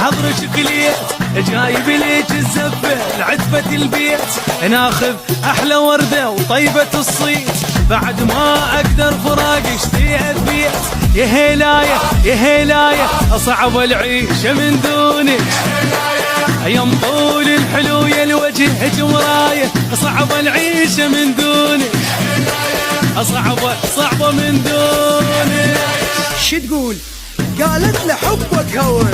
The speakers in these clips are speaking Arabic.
حضرك قليت جايب ليك الزفة لعتبة البيت ناخذ أحلى وردة وطيبة الصيت بعد ما أقدر فراق اشتي أثبيت يا هلاية يا هلاية أصعب العيشة من دونك يا مطول الحلو يا الوجه جمراية صعب العيشة من دونك صعبة من دونك. شو تقول؟ قالت له حبك هوى،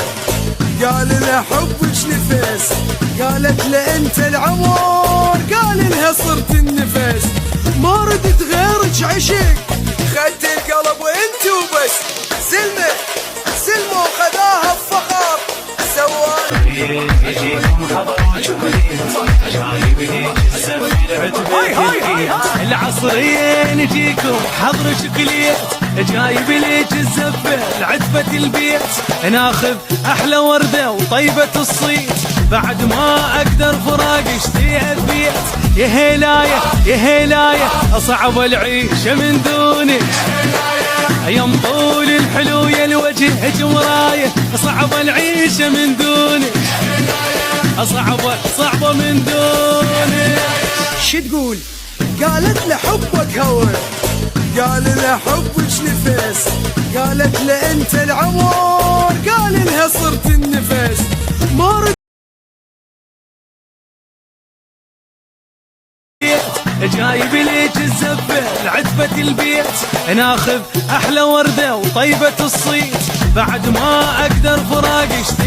قال له حبك نفس، قالت له انت العمر، قال لها صرت النفس، ما ردت غيرك عشق، خدت القلب وانت وبس، سلمة سلمة وخذاها بفخر العصرية نجيكم حضرك قليت جايب ليك الزفة لعتبة البيت ناخذ أحلى وردة وطيبة الصيت بعد ما أقدر فراق اشتي أثبيت يا هلاية يا هلاية أصعب العيشة من دونك يا مطول الحلو يا الوجه جمراية صعب العيشة من دونك صعبة من دونك. شو تقول؟ قالت له حبك هوى، قال له حبك نفس، قالت له انت العمر، قال لها صرت النفس، ما جايب ليك الزفة لعتبة البيت ناخذ أحلى وردة وطيبة الصيت بعد ما أقدر فراق اشتي